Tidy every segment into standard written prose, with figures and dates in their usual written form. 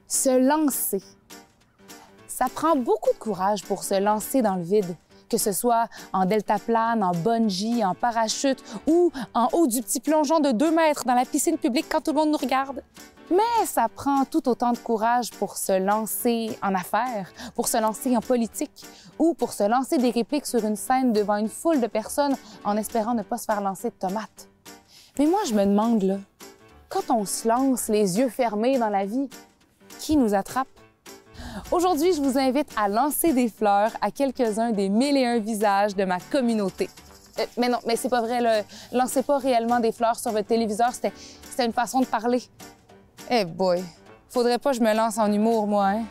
Se lancer. Ça prend beaucoup de courage pour se lancer dans le vide, que ce soit en deltaplane, en bungee, en parachute ou en haut du petit plongeon de 2 mètres dans la piscine publique quand tout le monde nous regarde. Mais ça prend tout autant de courage pour se lancer en affaires, pour se lancer en politique ou pour se lancer des répliques sur une scène devant une foule de personnes en espérant ne pas se faire lancer de tomates. Mais moi, je me demande, là, quand on se lance les yeux fermés dans la vie, qui nous attrape? Aujourd'hui, je vous invite à lancer des fleurs à quelques-uns des 1001 visages de ma communauté. Mais non, mais c'est pas vrai, là. Lancez pas réellement des fleurs sur votre téléviseur, c'était une façon de parler. Eh boy, faudrait pas que je me lance en humour, moi, hein?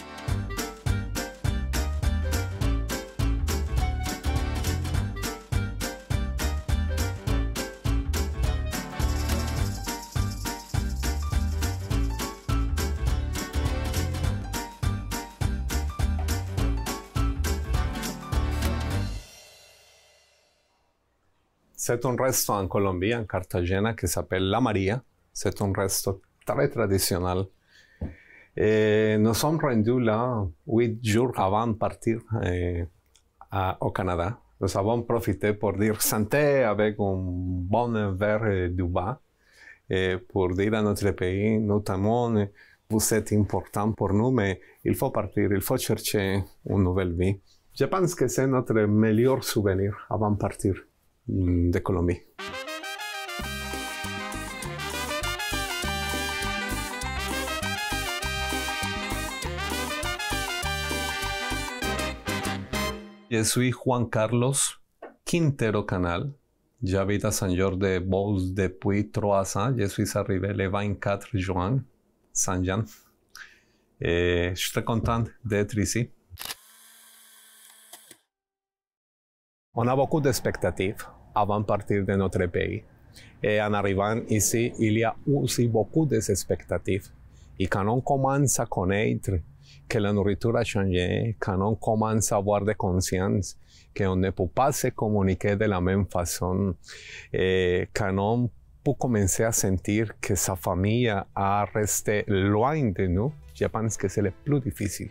C'est un resto en Colombie, en Cartagena, qui s'appelle La Maria. C'est un resto très traditionnel. Et nous sommes rendus là 8 jours avant de partir au Canada. Nous avons profité pour dire santé avec un bon verre de vin et pour dire à notre pays, notamment, vous êtes important pour nous, mais il faut partir, il faut chercher une nouvelle vie. Je pense que c'est notre meilleur souvenir avant de partir de Colombie. Je suis Juan Carlos Quintero Canal. J'habite à Saint-Georges-de-Beauce depuis 3 ans. Je suis arrivé le 24 juin, Saint-Jean. Et je suis très content d'être ici. On a beaucoup d'expectatives avant de partir de notre pays. Et en arrivant ici, il y a aussi beaucoup d'expectatives. Et quand on commence à connaître que la nourriture a changé, quand on commence à avoir de conscience qu'on ne peut pas se communiquer de la même façon, et quand on peut commencer à sentir que sa famille a resté loin de nous, je pense que c'est le plus difficile.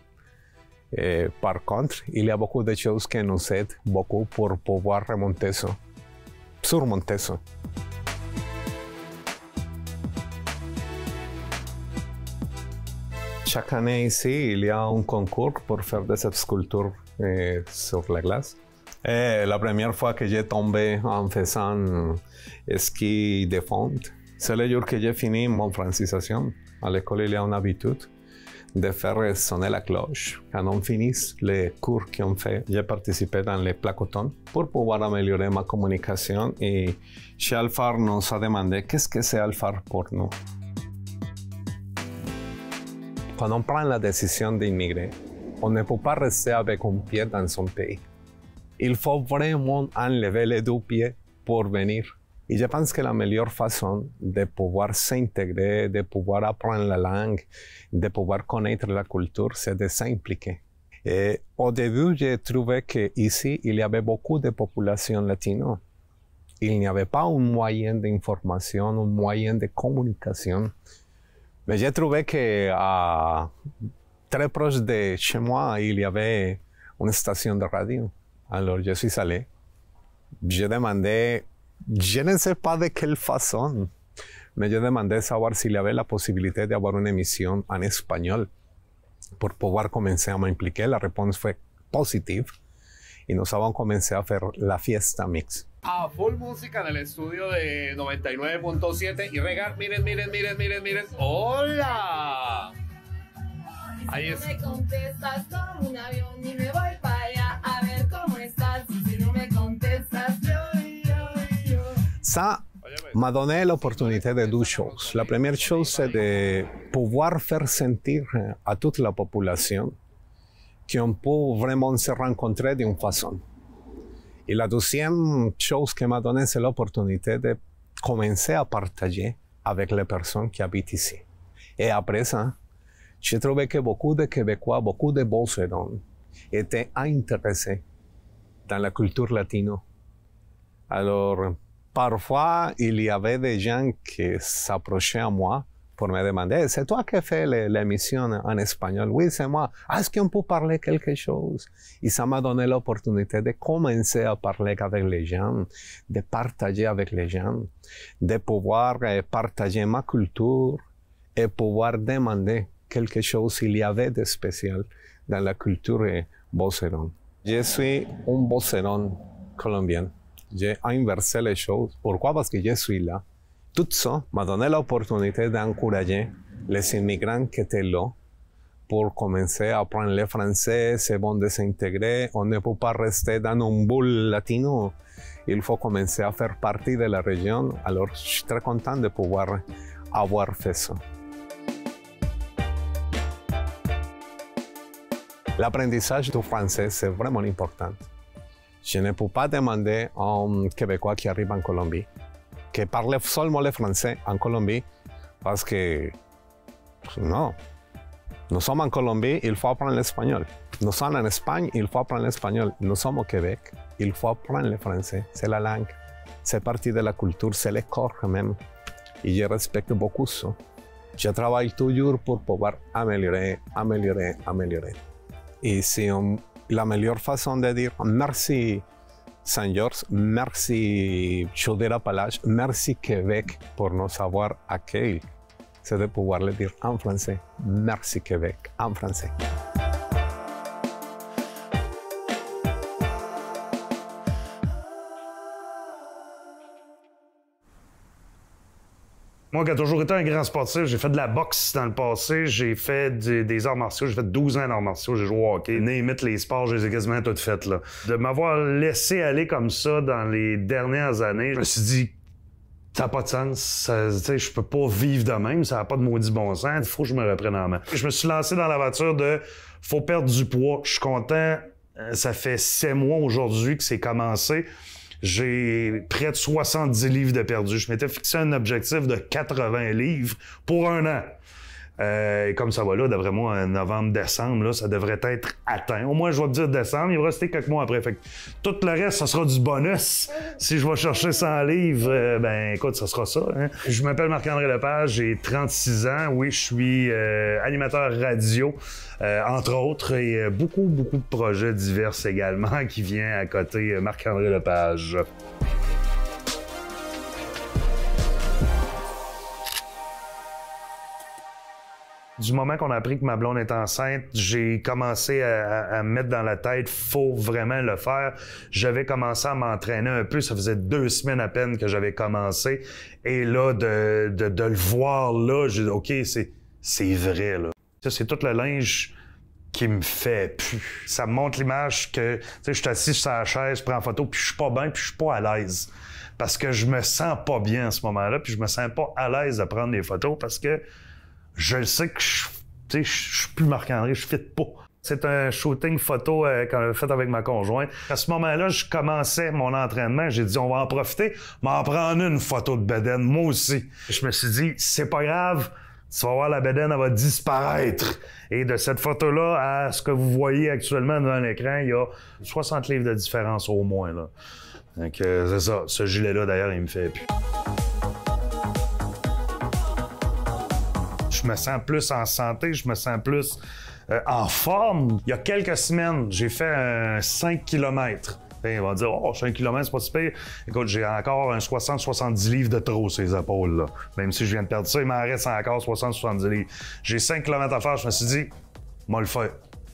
Par contre, il y a beaucoup de choses qui nous aident beaucoup pour pouvoir remonter ça, surmonter ça. Chaque année ici, il y a un concours pour faire des sculptures sur la glace. Et la première fois que j'ai tombé en faisant ski de fonte, c'est le jour que j'ai fini mon francisation. À l'école, il y a une habitude de faire sonner la cloche. Quand on finit les cours qu'on fait, j'ai participé dans les placotons pour pouvoir améliorer ma communication et chez Alphar nous a demandé qu'est-ce que c'est Alphar pour nous. Quand on prend la décision d'immigrer, on ne peut pas rester avec un pied dans son pays. Il faut vraiment enlever les 2 pieds pour venir. Et je pense que la meilleure façon de pouvoir s'intégrer, de pouvoir apprendre la langue, de pouvoir connaître la culture, c'est de s'impliquer. Et au début, j'ai trouvé qu'ici, il y avait beaucoup de population latino. Il n'y avait pas un moyen d'information, un moyen de communication. Mais j'ai trouvé que très proche de chez moi, il y avait une station de radio. Alors, je suis allé. J'ai demandé, je ne sais pas de quelle façon, mais j'ai demandé savoir s'il y avait la possibilité d'avoir une émission en espagnol pour pouvoir commencer à m'impliquer. La réponse fue positive y nous avons commencé a faire la fiesta mix. A full música en el estudio de 99.7 y Regar, miren, miren, miren, miren, miren. ¡Hola! Ahí es. Si no me contestas, tomo un avión y me voy para allá a ver cómo estás. Si no me contestas, yo. Ça m'a donné l'opportunité de 2 choses. La première chose, c'est de pouvoir faire sentir à toute la population qu'on peut vraiment se rencontrer d'une façon. Et la deuxième chose que m'a donné, c'est l'opportunité de commencer à partager avec les personnes qui habitent ici. Et après ça, j'ai trouvé que beaucoup de Québécois, beaucoup de Beauceron étaient intéressés dans la culture latino. Alors, parfois, il y avait des gens qui s'approchaient à moi pour me demander, c'est toi qui fais l'émission en espagnol? Oui, c'est moi. Est-ce qu'on peut parler quelque chose? Et ça m'a donné l'opportunité de commencer à parler avec les gens, de partager avec les gens, de pouvoir partager ma culture et pouvoir demander quelque chose s'il y avait de spécial dans la culture bosseron. Je suis un bosseron colombien. J'ai inversé les choses. Pourquoi? Parce que je suis là. Tout ça m'a donné l'opportunité d'encourager les immigrants qui étaient là pour commencer à apprendre le français. C'est bon de s'intégrer. On ne peut pas rester dans un boule latino. Il faut commencer à faire partie de la région. Alors, je suis très content de pouvoir avoir fait ça. L'apprentissage du français, c'est vraiment important. Je ne peux pas demander à un Québécois qui arrive en Colombie que parle seulement le français en Colombie parce que non. Nous sommes en Colombie, il faut apprendre l'espagnol. Nous sommes en Espagne, il faut apprendre l'espagnol. Nous sommes au Québec, il faut apprendre le français. C'est la langue, c'est partie de la culture, c'est le corps même. Et je respecte beaucoup ça. Je travaille toujours pour pouvoir améliorer. Et c'est la meilleure façon de dire merci Saint-Georges, merci Chaudière-Appalaches, merci Québec pour nous avoir accueillis. C'est de pouvoir le dire en français. Merci Québec, en français. Moi, qui ai toujours été un grand sportif, j'ai fait de la boxe dans le passé, j'ai fait des arts martiaux, j'ai fait 12 ans d'arts martiaux, j'ai joué au hockey. Name les sports, je les ai quasiment toutes faites, là. De m'avoir laissé aller comme ça dans les dernières années, je me suis dit, ça n'a pas de sens, je peux pas vivre de même, ça n'a pas de maudit bon sens, il faut que je me reprenne en main. Je me suis lancé dans l'aventure de faut perdre du poids. Je suis content, ça fait 7 mois aujourd'hui que c'est commencé. J'ai près de 70 livres de perdu. Je m'étais fixé un objectif de 80 livres pour 1 an. Et comme ça va là, d'après moi, en novembre-décembre, là, ça devrait être atteint. Au moins, je vais te dire décembre, il va rester quelques mois après. Fait que tout le reste, ça sera du bonus. Si je vais chercher 100 livres, ben écoute, ça sera ça. Hein. Je m'appelle Marc-André Lepage, j'ai 36 ans. Oui, je suis animateur radio, entre autres, et beaucoup de projets divers également qui viennent à côté Marc-André Lepage. Du moment qu'on a appris que ma blonde est enceinte, j'ai commencé à me mettre dans la tête, faut vraiment le faire. J'avais commencé à m'entraîner un peu, ça faisait 2 semaines à peine que j'avais commencé. Et là, de le voir là, j'ai dit, OK, c'est vrai, là. Ça, c'est tout le linge qui me fait plus. Ça me montre l'image que, tu sais, je suis assis sur la chaise, je prends en photo, puis je suis pas bien, puis je suis pas à l'aise. Parce que je me sens pas bien à ce moment-là, puis je me sens pas à l'aise de prendre des photos parce que je le sais que je suis plus Marc-André, je fit pas. C'est un shooting photo qu'on avait fait avec ma conjointe. À ce moment-là, je commençais mon entraînement. J'ai dit, on va en profiter, m'en prendre une photo de bedaine, moi aussi. Je me suis dit, c'est pas grave, tu vas voir la bedaine, elle va disparaître. Et de cette photo-là à ce que vous voyez actuellement devant l'écran, il y a 60 livres de différence au moins, là. Donc, c'est ça. Ce gilet-là, d'ailleurs, il me fait plus. Je me sens plus en santé, je me sens plus en forme. Il y a quelques semaines, j'ai fait un 5 km. Et on va dire, oh, 5 km, c'est pas si pire. Écoute, j'ai encore un 60-70 livres de trop sur les épaules, là. Même si je viens de perdre ça, il m'en reste encore 60-70 livres. J'ai 5 km à faire, je me suis dit, moi le faire.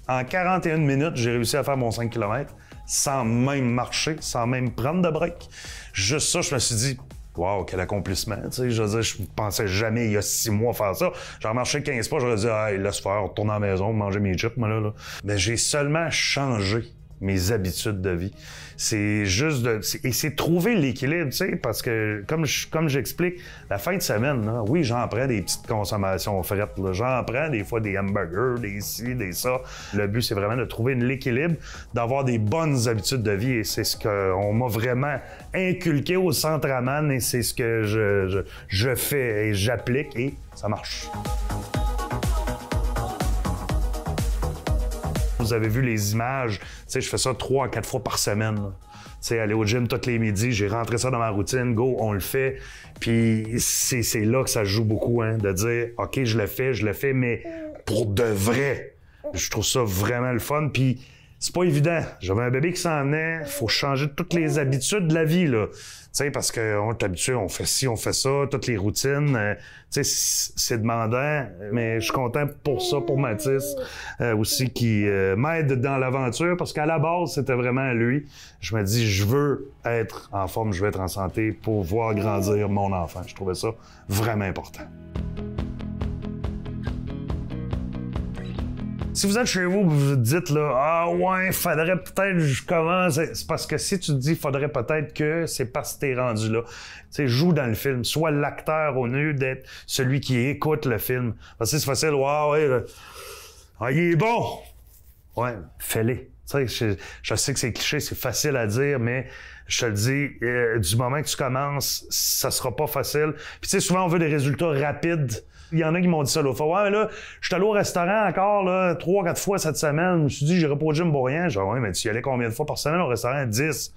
En 41 minutes, j'ai réussi à faire mon 5 km sans même marcher, sans même prendre de break. Juste ça, je me suis dit, wow, quel accomplissement, tu sais, je veux dire, je pensais jamais il y a 6 mois faire ça. J'en marchais 15 pas, j'aurais dit, hey, laisse faire, retourner à la maison, manger mes chips, moi, là. Mais j'ai seulement changé mes habitudes de vie. C'est juste et c'est trouver l'équilibre, tu sais, parce que, comme j'explique, la fin de semaine, là, oui, j'en prends des petites consommations frettes, là. J'en prends des fois des hamburgers, des ci, des ça. Le but, c'est vraiment de trouver l'équilibre, d'avoir des bonnes habitudes de vie, et c'est ce qu'on m'a vraiment inculqué au Centre Aman, et c'est ce que je fais et j'applique, et ça marche. Vous avez vu les images, tu sais, je fais ça 3 à 4 fois par semaine. Tu sais, aller au gym tous les midis, j'ai rentré ça dans ma routine, go, on le fait. Puis c'est là que ça joue beaucoup, hein, de dire, OK, je le fais, mais pour de vrai. Je trouve ça vraiment le fun. Puis c'est pas évident. J'avais un bébé qui s'en venait, faut changer toutes les habitudes de la vie, là. Tu sais, parce qu'on est habitué, on fait ci, on fait ça, toutes les routines. Tu sais, c'est demandant, mais je suis content pour ça, pour Mathis aussi, qui m'aide dans l'aventure, parce qu'à la base, c'était vraiment lui. Je me dis, je veux être en forme, je veux être en santé pour voir grandir mon enfant. Je trouvais ça vraiment important. Si vous êtes chez vous, vous vous dites là, ah ouais, faudrait peut-être que je commence. C'est parce que si tu te dis faudrait peut-être que, c'est parce que t'es rendu là. Tu sais, joue dans le film. Sois l'acteur au lieu d'être celui qui écoute le film. Parce que c'est facile, ouais, ah, il est bon. Ouais, fais-le. Tu sais, je sais que c'est cliché, c'est facile à dire, mais je te le dis, du moment que tu commences, ça sera pas facile. Puis tu sais, souvent on veut des résultats rapides. Il y en a qui m'ont dit ça l'autre fois. Ouais, mais là, je suis allé au restaurant encore, là, 3-4 fois cette semaine. Je me suis dit, j'irai pas au gym pour rien. J'ai dit, ouais, mais tu y allais combien de fois par semaine au restaurant? 10.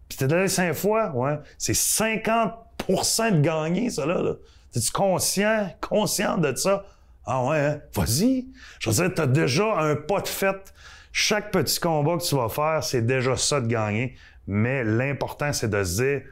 Puis t'es allé 5 fois? Ouais. C'est 50% de gagner, ça, là. T'es-tu conscient de ça? Ah ouais, hein? Vas-y. Je veux dire, t'as déjà un pas de fait. Chaque petit combat que tu vas faire, c'est déjà ça de gagner. Mais l'important, c'est de se dire,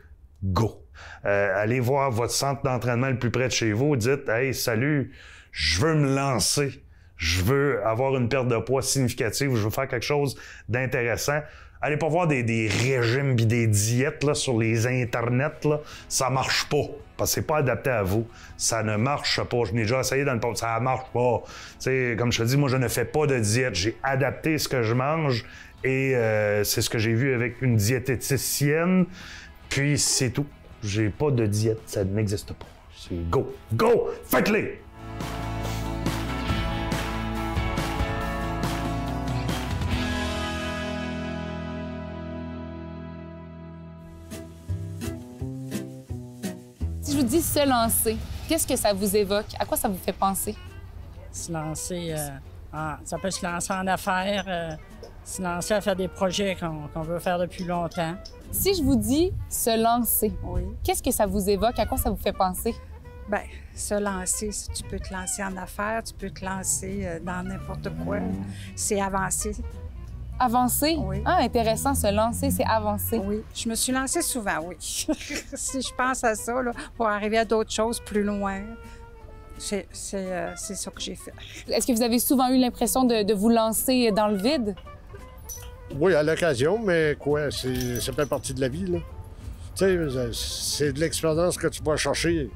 go. Allez voir votre centre d'entraînement le plus près de chez vous. Dites, hey, salut, je veux me lancer. Je veux avoir une perte de poids significative. Je veux faire quelque chose d'intéressant. Allez pas voir des régimes pis des diètes là, sur les internets. Là. Ça marche pas. Parce que c'est pas adapté à vous. Ça ne marche pas. Je n'ai déjà essayé dans le passé. Ça marche pas. T'sais, comme je te dis, moi, je ne fais pas de diète. J'ai adapté ce que je mange et c'est ce que j'ai vu avec une diététicienne. Puis c'est tout. J'ai pas de diète, ça n'existe pas. C'est go, go, faites-les! Si je vous dis se lancer, qu'est-ce que ça vous évoque? À quoi ça vous fait penser? Se lancer, ça peut se lancer en affaires, se lancer à faire des projets qu'on veut faire depuis longtemps. Si je vous dis se lancer, Oui. qu'est-ce que ça vous évoque? À quoi ça vous fait penser? Bien, se lancer, tu peux te lancer en affaires, tu peux te lancer dans n'importe quoi. C'est avancer. Avancer? Oui. Ah, intéressant, se lancer, c'est avancer. Oui, je me suis lancée souvent, oui. Si je pense à ça, là, pour arriver à d'autres choses plus loin, c'est ça que j'ai fait. Est-ce que vous avez souvent eu l'impression de vous lancer dans le vide? Oui, à l'occasion, mais quoi, ça fait partie de la vie, là. Tu sais, c'est de l'expérience que tu vas chercher.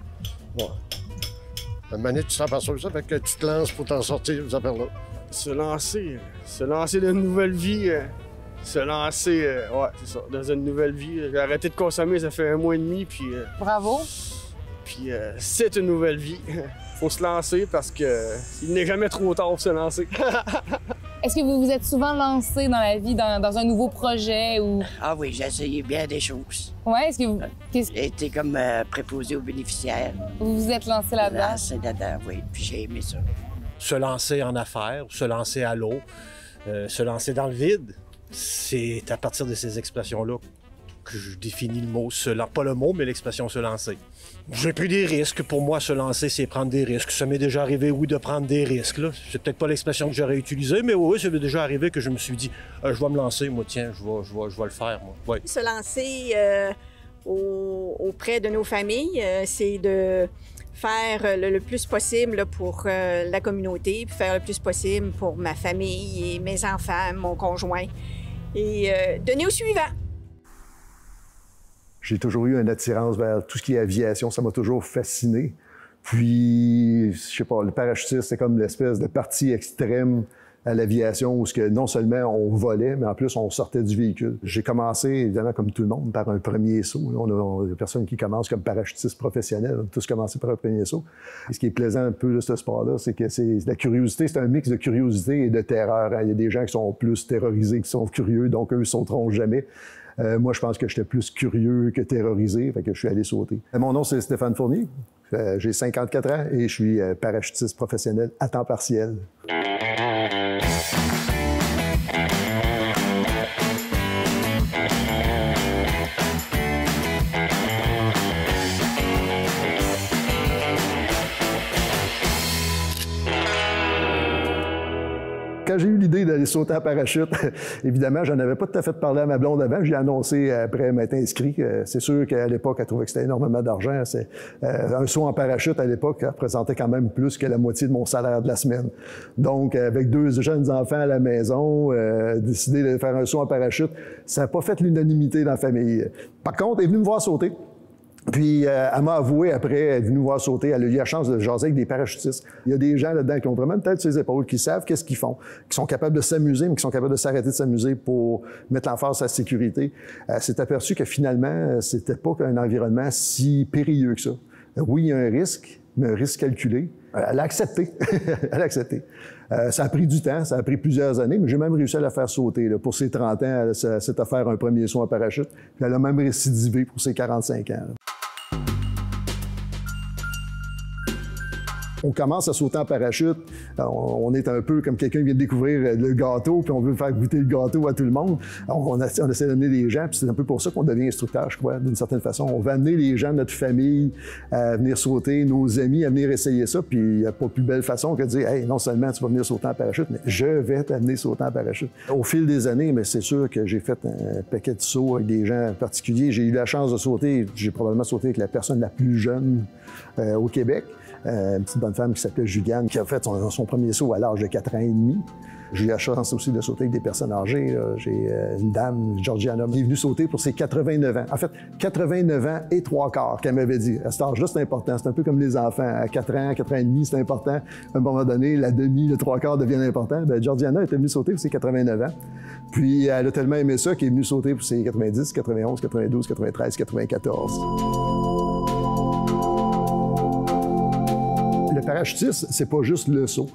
Ouais. À un moment donné, tu t'aperçois ça, fait que tu te lances pour t'en sortir, ces affaires-là. Se lancer dans une nouvelle vie, se lancer, ouais, c'est ça, dans une nouvelle vie. J'ai arrêté de consommer, ça fait 1 mois et demi, puis Bravo. C'est une nouvelle vie. Faut se lancer parce que il n'est jamais trop tard pour se lancer. Est-ce que vous vous êtes souvent lancé dans la vie, dans un nouveau projet ou... Ah oui, j'ai essayé bien des choses. Ouais, est-ce que vous... J'ai été comme préposé aux bénéficiaires. Vous vous êtes lancé là-dedans? Lancé là-dedans, oui, puis j'ai aimé ça. Se lancer en affaires, se lancer à l'eau, se lancer dans le vide, c'est à partir de ces expressions-là que je définis le mot pas le mot, mais l'expression se lancer. J'ai pris des risques. Pour moi, se lancer, c'est prendre des risques. Ça m'est déjà arrivé, oui, de prendre des risques. Là. C'est peut-être pas l'expression que j'aurais utilisée, mais oui, ça m'est déjà arrivé que je me suis dit, je vais me lancer, moi, tiens, je vais le faire, moi. Ouais. Se lancer auprès de nos familles, c'est de faire le plus possible là, pour la communauté, puis faire le plus possible pour ma famille et mes enfants, mon conjoint, et donner au suivant. J'ai toujours eu une attirance vers tout ce qui est aviation. Ça m'a toujours fasciné. Puis, je sais pas, le parachutisme, c'est comme l'espèce de partie extrême à l'aviation où non seulement on volait, mais en plus on sortait du véhicule. J'ai commencé, évidemment, comme tout le monde, par un premier saut. On a des personnes qui commencent comme parachutistes professionnels. On a tous commencé par un premier saut. Et ce qui est plaisant un peu de ce sport-là, c'est que la curiosité, c'est un mix de curiosité et de terreur. Il y a des gens qui sont plus terrorisés, qui sont curieux, donc eux ne sauteront jamais. Moi, je pense que j'étais plus curieux que terrorisé, fait que je suis allé sauter. Mon nom, c'est Stéphane Fournier. J'ai 54 ans et je suis parachutiste professionnel à temps partiel. quand j'ai eu l'idée d'aller sauter en parachute, évidemment, j'en avais pas tout à fait parlé à ma blonde avant. J'ai annoncé après m'être inscrit. C'est sûr qu'à l'époque, elle trouvait que c'était énormément d'argent. Un saut en parachute, à l'époque, représentait quand même plus que la moitié de mon salaire de la semaine. Donc, avec 2 jeunes enfants à la maison, décider de faire un saut en parachute, ça n'a pas fait l'unanimité dans la famille. Par contre, elle est venue me voir sauter. Puis, elle m'a avoué après, elle est venue me voir sauter, elle a eu la chance de jaser avec des parachutistes. Il y a des gens là-dedans qui ont vraiment une tête sur les épaules, qui savent qu'est-ce qu'ils font, qui sont capables de s'amuser, mais qui sont capables de s'arrêter de s'amuser pour mettre l'emphase sur la sécurité. Elle s'est aperçue que finalement, c'était pas un environnement si périlleux que ça. Oui, il y a un risque, mais un risque calculé. Elle a accepté. Elle a accepté. Ça a pris du temps, ça a pris plusieurs années, mais j'ai même réussi à la faire sauter. Là. Pour ses 30 ans, elle s'est offert un premier saut en parachute. Puis elle a même récidivé pour ses 45 ans. Là. On commence à sauter en parachute. On est un peu comme quelqu'un qui vient de découvrir le gâteau, puis on veut faire goûter le gâteau à tout le monde. On essaie d'amener les gens, puis c'est un peu pour ça qu'on devient instructeur, je crois, d'une certaine façon. On veut amener les gens de notre famille à venir sauter, nos amis à venir essayer ça, puis il n'y a pas plus belle façon que de dire « Hey, non seulement tu vas venir sauter en parachute, mais je vais t'amener sauter en parachute. » Au fil des années, mais c'est sûr que j'ai fait un paquet de sauts avec des gens particuliers. J'ai eu la chance de sauter, j'ai probablement sauté avec la personne la plus jeune au Québec. Une petite bonne femme qui s'appelait Juliane, qui a fait son premier saut à l'âge de 4 ans et demi. J'ai eu la chance aussi de sauter avec des personnes âgées. J'ai une dame, Georgiana, qui est venue sauter pour ses 89 ans. En fait, 89 ans et 3 quarts, qu'elle m'avait dit. À cet âge-là, c'est important. C'est un peu comme les enfants. À 4 ans, 4 ans et demi, c'est important. À un moment donné, la demi, le 3 quarts deviennent importants. Bien, Georgiana était venue sauter pour ses 89 ans. Puis, elle a tellement aimé ça qu'elle est venue sauter pour ses 90, 91, 92, 93, 94. Le parachutisme, c'est pas juste le saut.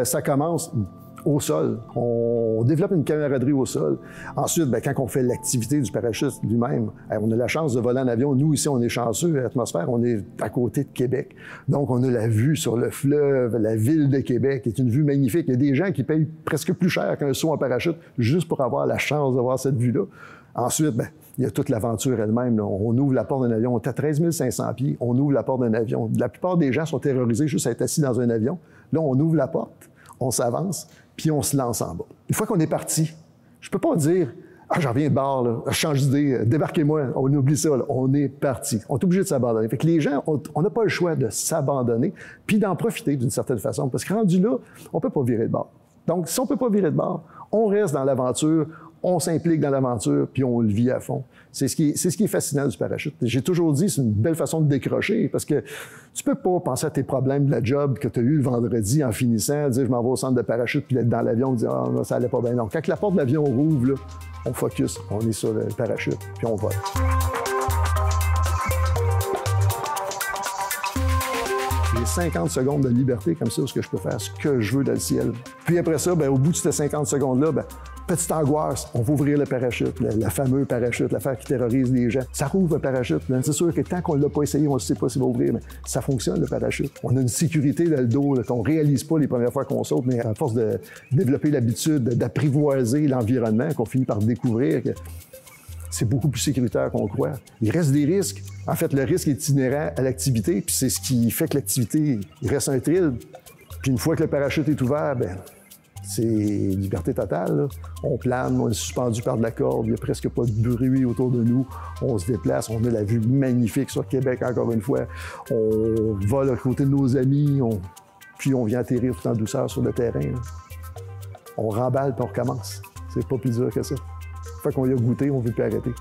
Ça commence au sol. On développe une camaraderie au sol. Ensuite, bien, quand on fait l'activité du parachute lui-même, on a la chance de voler en avion. Nous, ici, on est chanceux. L'atmosphère, on est à côté de Québec. Donc, on a la vue sur le fleuve, la ville de Québec, qui est une vue magnifique. Il y a des gens qui payent presque plus cher qu'un saut en parachute juste pour avoir la chance de voir cette vue-là. Ensuite, bien, il y a toute l'aventure elle-même. Là. On ouvre la porte d'un avion. On est à 13 500 pieds. On ouvre la porte d'un avion. La plupart des gens sont terrorisés juste à être assis dans un avion. Là, on ouvre la porte, on s'avance, puis on se lance en bas. Une fois qu'on est parti, je peux pas dire « Ah, j'en reviens de bord, là. Je change d'idée, débarquez-moi. » On oublie ça, là. On est parti. On est obligé de s'abandonner. Fait que les gens, on n'a pas le choix de s'abandonner puis d'en profiter d'une certaine façon. Parce que rendu là, on peut pas virer de bord. Donc, si on peut pas virer de bord, on reste dans l'aventure, on s'implique dans l'aventure, puis on le vit à fond. C'est ce qui est fascinant du parachute. J'ai toujours dit, c'est une belle façon de décrocher, parce que tu peux pas penser à tes problèmes de la job que tu as eu le vendredi en finissant, dire « je m'en vais au centre de parachute », puis être dans l'avion, dire « ah, ça allait pas bien ». Donc, quand la porte de l'avion rouvre, là, on focus, on est sur le parachute, puis on vole. J'ai 50 secondes de liberté comme ça, où je peux faire ce que je veux dans le ciel. Puis après ça, bien, au bout de ces 50 secondes-là, bien, petite angoisse, on va ouvrir le parachute, le fameux parachute, l'affaire qui terrorise les gens. Ça rouvre le parachute. C'est sûr que tant qu'on ne l'a pas essayé, on ne sait pas s'il va ouvrir, mais ça fonctionne, le parachute. On a une sécurité dans le dos qu'on ne réalise pas les premières fois qu'on saute, mais à force de développer l'habitude d'apprivoiser l'environnement, qu'on finit par découvrir que c'est beaucoup plus sécuritaire qu'on croit. Il reste des risques. En fait, le risque est inhérent à l'activité, puis c'est ce qui fait que l'activité, il reste un thrill. Puis une fois que le parachute est ouvert, bien, c'est liberté totale. Là. On plane, on est suspendu par de la corde, il n'y a presque pas de bruit autour de nous. On se déplace, on a la vue magnifique sur Québec, encore une fois. On vole à côté de nos amis, puis on vient atterrir tout en douceur sur le terrain. Là. On remballe puis on recommence. C'est pas plus dur que ça. Fait qu'on y a goûté, on ne veut plus arrêter.